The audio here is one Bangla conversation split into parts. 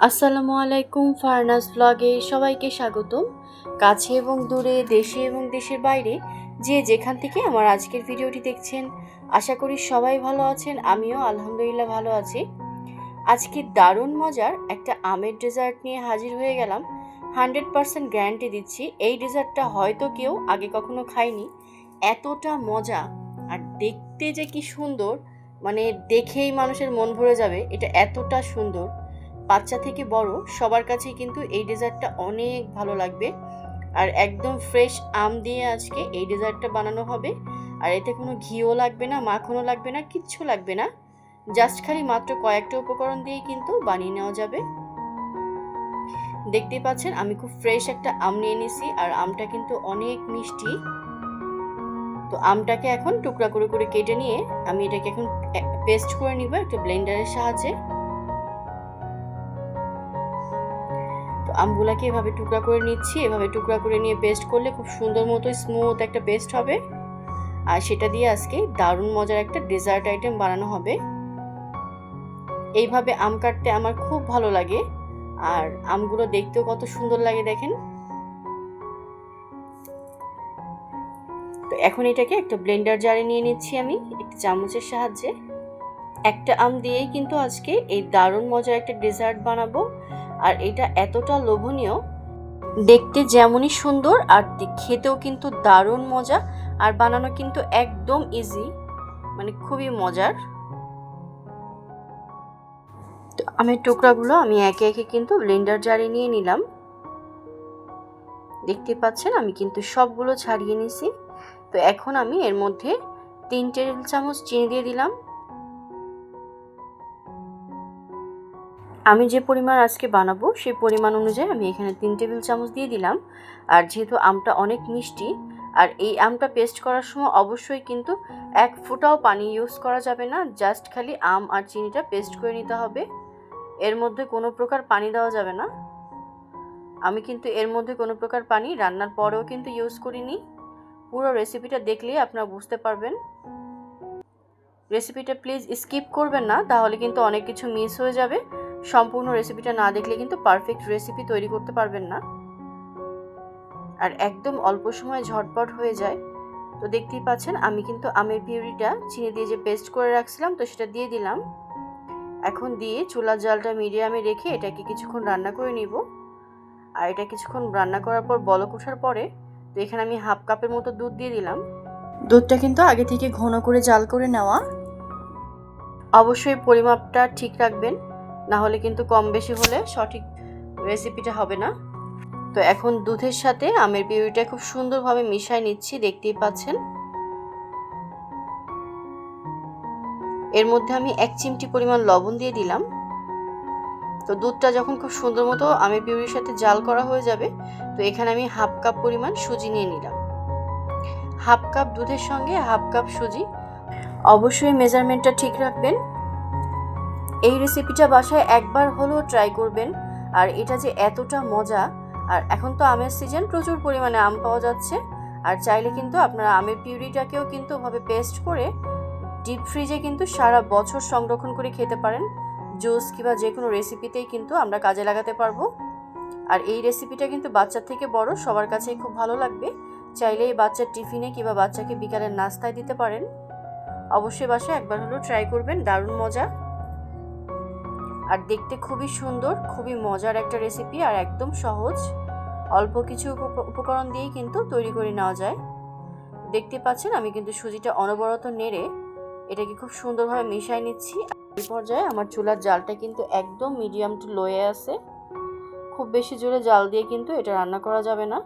আসসালামু আলাইকুম, ফারনাস ব্লগে সবাইকে স্বাগতম। কাছে এবং দূরে, দেশে এবং দেশের বাইরে যে যেখান থেকে আমার আজকের ভিডিওটি দেখছেন, আশা করি সবাই ভালো আছেন। আমিও আলহামদুলিল্লাহ ভালো আছি। আজকে দারুণ মজার একটা আমের ডেজার্ট নিয়ে হাজির হয়ে গেলাম। 100% গ্যারান্টি দিচ্ছি, এই ডেজার্টটা হয়তো কেউ আগে কখনো খায়নি। এতটা মজা আর দেখতে যে কি সুন্দর, মানে দেখেই মানুষের মন ভরে যাবে। এটা এতটা সুন্দর, বাচ্চা থেকে বড় সবার কাছেই কিন্তু এই ডেজার্টটা অনেক ভালো লাগবে। আর একদম ফ্রেশ আম দিয়ে আজকে এই ডেজার্টটা বানানো হবে। আর এতে কোনো ঘিও লাগবে না, মাখনও লাগবে না, কিচ্ছু লাগবে না। জাস্ট খালি মাত্র কয়েকটা উপকরণ দিয়ে কিন্তু বানিয়ে নেওয়া যাবে। দেখতেই পাচ্ছেন আমি খুব ফ্রেশ একটা আম নিয়ে নিয়েছি, আর আমটা কিন্তু অনেক মিষ্টি। তো আমটাকে এখন টুকরা করে করে কেটে নিয়ে আমি এটাকে এখন পেস্ট করে নিব একটা ব্লেন্ডারের সাহায্যে। তো আমগুলাকে এভাবে টুকরা করে নিচ্ছি। এভাবে টুকরা করে নিয়ে পেস্ট করলে খুব সুন্দর মতো স্মুথ একটা পেস্ট হবে। আর সেটা দিয়ে আজকে দারুণ মজার একটা ডেজার্ট আইটেম বানানো হবে। এইভাবে আম কাটতে আমার খুব ভালো লাগে, আর আমগুলো দেখতেও কত সুন্দর লাগে দেখেন। তো এখন এটাকে একটা ব্লেন্ডার জারে নিয়ে নিচ্ছি আমি একটা চামচের সাহায্যে। একটা আম দিয়েই কিন্তু আজকে এই দারুণ মজার একটা ডেজার্ট বানাবো। আর এটা এতটা লোভনীয়, দেখতে যেমনই সুন্দর আর খেতেও কিন্তু দারুণ মজা। আর বানানো কিন্তু একদম ইজি, মানে খুবই মজার। তো আমের টুকরাগুলো আমি একে একে কিন্তু ব্লেন্ডার জারে নিয়ে নিলাম। দেখতে পাচ্ছেন আমি কিন্তু সবগুলো ছাড়িয়ে নিছি। তো এখন আমি এর মধ্যে 3 টেবিল চামচ চিনি দিয়ে দিলাম। আমি যে পরিমাণ আজকে বানাবো সেই পরিমাণ অনুযায়ী আমি এখানে 3 টেবিল চামচ দিয়ে দিলাম। আর যেহেতু আমটা অনেক মিষ্টি, আর এই আমটা পেস্ট করার সময় অবশ্যই কিন্তু এক ফোঁটাও পানি ইউজ করা যাবে না। জাস্ট খালি আম আর চিনিটা পেস্ট করে নিতে হবে, এর মধ্যে কোনো প্রকার পানি দেওয়া যাবে না। আমি কিন্তু এর মধ্যে কোনো প্রকার পানি রান্নার পরেও কিন্তু ইউজ করিনি। পুরো রেসিপিটা দেখলেই আপনারা বুঝতে পারবেন। রেসিপিটা প্লিজ স্কিপ করবেন না, তাহলে কিন্তু অনেক কিছু মিস হয়ে যাবে। সম্পূর্ণ রেসিপিটা না দেখলে কিন্তু পারফেক্ট রেসিপি তৈরি করতে পারবেন না। আর একদম অল্প সময় ঝটপট হয়ে যায়। তো দেখতেই পাচ্ছেন আমি কিন্তু আমের পিউরিটা চিনি দিয়ে যে পেস্ট করে রাখছিলাম, তো সেটা দিয়ে দিলাম। এখন দিয়ে চুলার জালটা মিডিয়ামে রেখে এটাকে কিছুক্ষণ রান্না করে নিব। আর এটা কিছুক্ষণ রান্না করার পর বলক ওঠার পরে তো এখানে আমি হাফ কাপের মতো দুধ দিয়ে দিলাম। দুধটা কিন্তু আগে থেকে ঘন করে জাল করে নেওয়া। অবশ্যই পরিমাপটা ঠিক রাখবেন, না হলে কিন্তু কম বেশি হলে সঠিক রেসিপিটা হবে না। তো এখন দুধের সাথে আমের পিউরিটা খুব সুন্দরভাবে মিশিয়ে নিচ্ছি, দেখতেই পাচ্ছেন। এর মধ্যে আমি 1 চিমটি পরিমাণ লবণ দিয়ে দিলাম। তো দুধটা যখন খুব সুন্দর মতো আমের পিউরির সাথে জাল করা হয়ে যাবে, তো এখানে আমি হাফ কাপ পরিমাণ সুজি নিয়ে নিলাম। হাফ কাপ দুধের সঙ্গে হাফ কাপ সুজি। অবশ্যই মেজারমেন্টটা ঠিক রাখবেন। এই রেসিপিটা বাসায় একবার হলেও ট্রাই করবেন। আর এটা যে এতটা মজা, আর এখন তো আমের সিজন, প্রচুর পরিমাণে আম পাওয়া যাচ্ছে। আর চাইলে কিন্তু আপনারা আমের পিউরিটাকেও কিন্তু ওভাবে পেস্ট করে ডিপ ফ্রিজে কিন্তু সারা বছর সংরক্ষণ করে খেতে পারেন। জুস কিংবা যে কোনো রেসিপিতেই কিন্তু আমরা কাজে লাগাতে পারবো। আর এই রেসিপিটা কিন্তু বাচ্চা থেকে বড় সবার কাছেই খুব ভালো লাগবে। চাইলে এই বাচ্চার টিফিনে কিংবা বাচ্চাকে বিকালের নাস্তায় দিতে পারেন। অবশ্যই বাসায় একবার হলেও ট্রাই করবেন, দারুণ মজা। আর দেখতে খুবই সুন্দর, খুবই মজার একটা রেসিপি, আর একদম সহজ। অল্প কিছু উপকরণ দিয়েই কিন্তু তৈরি করে নেওয়া যায়। দেখতে পাচ্ছেন আমি কিন্তু সুজিটা অনবরত নেড়ে এটাকে খুব সুন্দরভাবে মিশিয়ে নিচ্ছি। এই পর্যায়ে আমার চুলার জালটা কিন্তু একদম মিডিয়াম টু লোয়ে আছে। খুব বেশি জোরে জাল দিয়ে কিন্তু এটা রান্না করা যাবে না,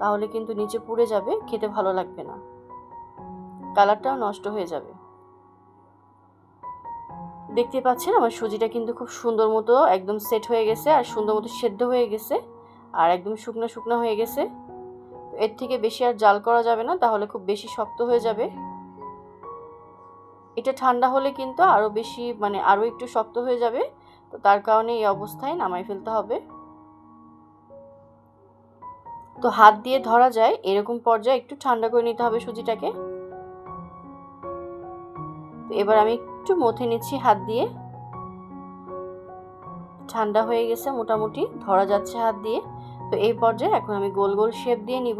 তাহলে কিন্তু নিচে পুড়ে যাবে, খেতে ভালো লাগবে না, কালারটাও নষ্ট হয়ে যাবে। দেখতে পাচ্ছেন আমার সুজিটা কিন্তু খুব সুন্দর মতো একদম সেট হয়ে গেছে, আর সুন্দর মতো সেদ্ধ হয়ে গেছে, আর একদম শুকনো শুকনো হয়ে গেছে। এর থেকে বেশি আর জাল করা যাবে না, তাহলে খুব বেশি শক্ত হয়ে যাবে। এটা ঠান্ডা হলে কিন্তু আরও বেশি, মানে আরও একটু শক্ত হয়ে যাবে। তো তার কারণে এই অবস্থায় নামাই ফেলতে হবে। তো হাত দিয়ে ধরা যায় এরকম পর্যায়ে একটু ঠান্ডা করে নিতে হবে সুজিটাকে। তো এবার আমি একটু মথে নিচ্ছি হাত দিয়ে। ঠান্ডা হয়ে গেছে, মোটামুটি ধরা যাচ্ছে হাত দিয়ে। তো এই পর্যায়ে এখন আমি গোল গোল শেপ দিয়ে নিব।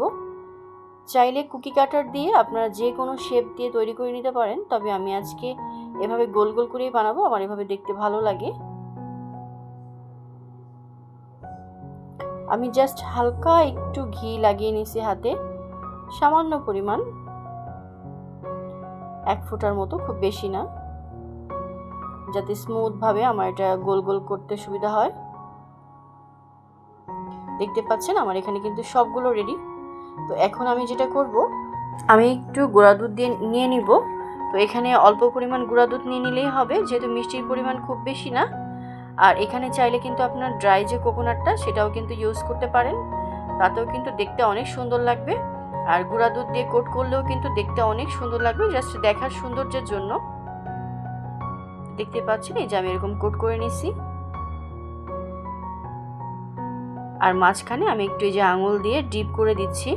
চাইলে কুকি কাটার দিয়ে আপনারা যে কোনো শেপ দিয়ে তৈরি করে নিতে পারেন, তবে আমি আজকে এভাবে গোল গোল করেই বানাবো, আমার এভাবে দেখতে ভালো লাগে। আমি জাস্ট হালকা একটু ঘি লাগিয়ে নিছি হাতে, সামান্য পরিমাণ, 1 ফোঁটার মতো, খুব বেশি না, যাতে স্মুথভাবে আমার এটা গোল গোল করতে সুবিধা হয়। দেখতে পাচ্ছেন আমার এখানে কিন্তু সবগুলো রেডি। তো এখন আমি যেটা করব, আমি একটু গুঁড়া দুধ দিয়ে নিয়ে নিব। তো এখানে অল্প পরিমাণ গুঁড়া দুধ নিয়ে নিলেই হবে, যেহেতু মিষ্টির পরিমাণ খুব বেশি না। আর এখানে চাইলে কিন্তু আপনার ড্রাই যে কোকোনাটটা সেটাও কিন্তু ইউজ করতে পারেন, তাতেও কিন্তু দেখতে অনেক সুন্দর লাগবে। আর গুঁড়া দুধ দিয়ে কোট করলেও কিন্তু দেখতে অনেক সুন্দর লাগবে, জাস্ট দেখার সৌন্দর্যের জন্য। দেখতে পাচ্ছেন এই যে আমি এরকম কোট করে নিছি। আর মাঝখানে আমি একটু এই যে আঙুল দিয়ে ডিপ করে দিচ্ছি,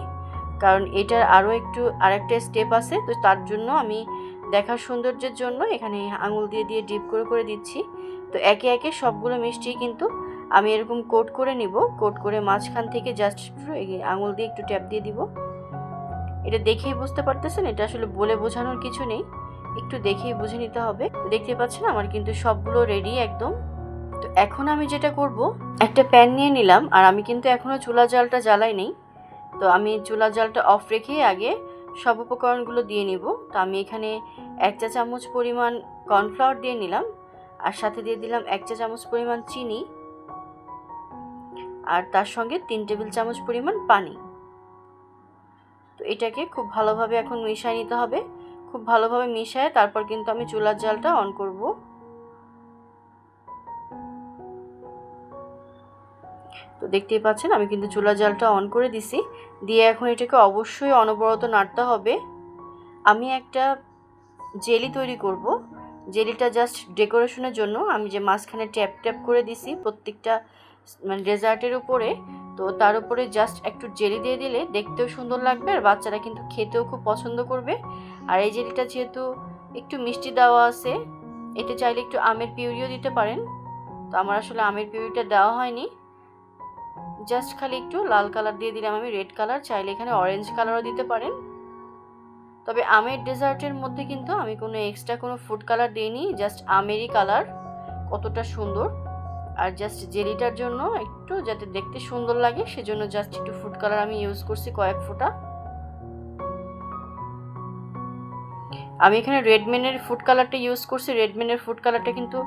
কারণ এটার আরও একটু আরেকটা স্টেপ আছে, তো তার জন্য আমি দেখার সৌন্দর্যের জন্য এখানে আঙুল দিয়ে দিয়ে ডিপ করে করে দিচ্ছি। তো একে একে সবগুলো মিষ্টি কিন্তু আমি এরকম কোট করে নিব। কোট করে মাঝখান থেকে জাস্ট একটু আঙুল দিয়ে একটু ট্যাপ দিয়ে দিব। এটা দেখেই বুঝতে পারতেছেন, এটা আসলে বলে বোঝানোর কিছু নেই, একটু দেখেই বুঝে নিতে হবে। দেখতে পাচ্ছেন আমার কিন্তু সবগুলো রেডি একদম। তো এখন আমি যেটা করব, একটা প্যান নিয়ে নিলাম, আর আমি কিন্তু এখনও চুলা জালটা জ্বালাই নেই। তো আমি চুলা জালটা অফ রেখে আগে সব উপকরণগুলো দিয়ে নিব। তো আমি এখানে 1 চা চামচ পরিমাণ কর্নফ্লাওয়ার দিয়ে নিলাম, আর সাথে দিয়ে দিলাম 1 চা চামচ পরিমাণ চিনি, আর তার সঙ্গে 3 টেবিল চামচ পরিমাণ পানি। তো এটাকে খুব ভালোভাবে এখন মিশিয়ে নিতে হবে। খুব ভালোভাবে মিশিয়ে তারপর কিন্তু আমি চুলার জালটা অন করব। তো দেখতেই পাচ্ছেন আমি কিন্তু চুলার জালটা অন করে দিছি, দিয়ে এখন এটাকে অবশ্যই অনবরত নাড়তে হবে। আমি একটা জেলি তৈরি করব। জেলিটা জাস্ট ডেকোরেশনের জন্য আমি যে মাঝখানে ট্যাপ ট্যাপ করে দিছি প্রত্যেকটা মানে ডেজার্টের উপরে, তো তার উপরে জাস্ট একটু জেলি দিয়ে দিলে দেখতেও সুন্দর লাগবে, আর বাচ্চারা কিন্তু খেতেও খুব পছন্দ করবে। আর এই জেলিটা যেহেতু একটু মিষ্টি দেওয়া আছে, এতে চাইলে একটু আমের পিউরিও দিতে পারেন। তো আমার আসলে আমের পিউরিটা দেওয়া হয়নি, জাস্ট খালি একটু লাল কালার দিয়ে দিলাম আমি, রেড কালার, চাইলে এখানে অরেঞ্জ কালারও দিতে পারেন। তবে আমের ডেজার্টের মধ্যে কিন্তু আমি কোনো এক্সট্রা কোনো ফুড কালার দিইনি, জাস্ট আমেরই কালার কতটা সুন্দর। আর জাস্ট জেলিটার জন্য একটু যাতে দেখতে সুন্দর লাগে সেজন্য জাস্ট একটু ফুড কালার আমি ইউজ করছি, কয়েক ফোঁটা। আমি এখানে রেডম্যানের ফুড কালারটা ইউজ করছি। রেডম্যানের ফুড কালারটা কিন্তু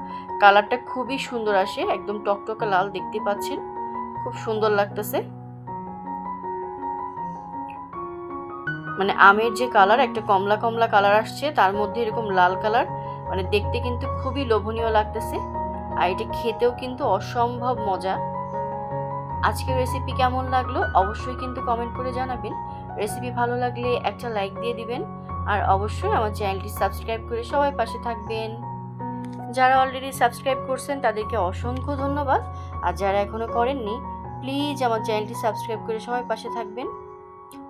কালারটা খুবই সুন্দর আসে, একদম টকটকে লাল, দেখতে পাচ্ছেন খুব সুন্দর লাগতেছে। মানে আমের যে কালার, একটা কমলা কমলা কালার আসছে, তার মধ্যে এরকম লাল কালার, মানে দেখতে কিন্তু খুবই লোভনীয় লাগতেছে। আর এটা খেতেও কিন্তু অসম্ভব মজা। আজকের রেসিপি কেমন লাগলো অবশ্যই কিন্তু কমেন্ট করে জানাবেন। রেসিপি ভালো লাগলে একটা লাইক দিয়ে দিবেন, আর অবশ্যই আমার চ্যানেলটি সাবস্ক্রাইব করে সবাই পাশে থাকবেন। যারা অলরেডি সাবস্ক্রাইব করছেন তাদেরকে অসংখ্য ধন্যবাদ, আর যারা এখনও করেননি প্লিজ আমার চ্যানেলটি সাবস্ক্রাইব করে সবাই পাশে থাকবেন।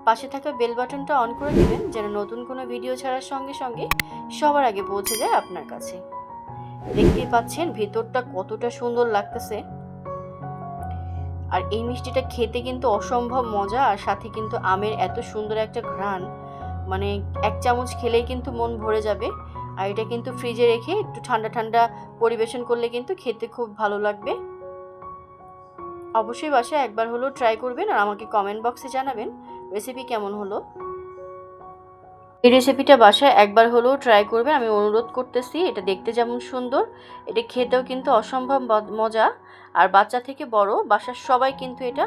পাশে থাকা বেল বাটনটা অন করে দিবেন, যেন নতুন কোনো ভিডিও ছাড়ার সঙ্গে সঙ্গে সবার আগে পৌঁছে যায় আপনার কাছে। দেখতেই পাচ্ছেন ভেতরটা কতটা সুন্দর লাগতেছে। আর এই মিষ্টিটা খেতে কিন্তু অসম্ভব মজা, আর সাথে কিন্তু আমের এত সুন্দর একটা ঘ্রাণ, মানে 1 চামচ খেলেই কিন্তু মন ভরে যাবে। আর এটা কিন্তু ফ্রিজে রেখে একটু ঠান্ডা ঠান্ডা পরিবেশন করলে কিন্তু খেতে খুব ভালো লাগবে। অবশ্যই বাসায় একবার হলেও ট্রাই করবেন, আর আমাকে কমেন্ট বক্সে জানাবেন রেসিপি কেমন হলো। এই রেসিপিটা বাসায় একবার হলেও ট্রাই করবেন, আমি অনুরোধ করতেছি। এটা দেখতে যেমন সুন্দর, এটা খেতেও কিন্তু অসম্ভব মজা। আর বাচ্চা থেকে বড় বাসার সবাই কিন্তু এটা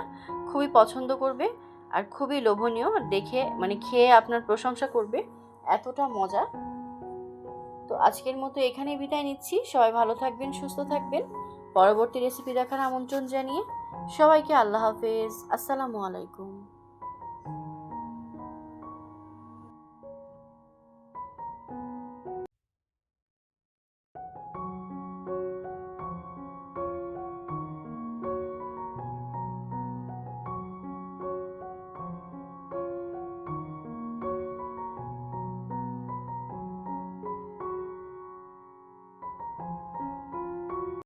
খুবই পছন্দ করবে, আর খুবই লোভনীয়, দেখে মানে খেয়ে আপনার প্রশংসা করবে, এতটা মজা। তো আজকের মতো এখানেই বিদায় নিচ্ছি। সবাই ভালো থাকবেন, সুস্থ থাকবেন। পরবর্তী রেসিপি দেখার আমন্ত্রণ জানিয়ে সবাইকে আল্লাহ হাফেজ, আসসালামু আলাইকুম।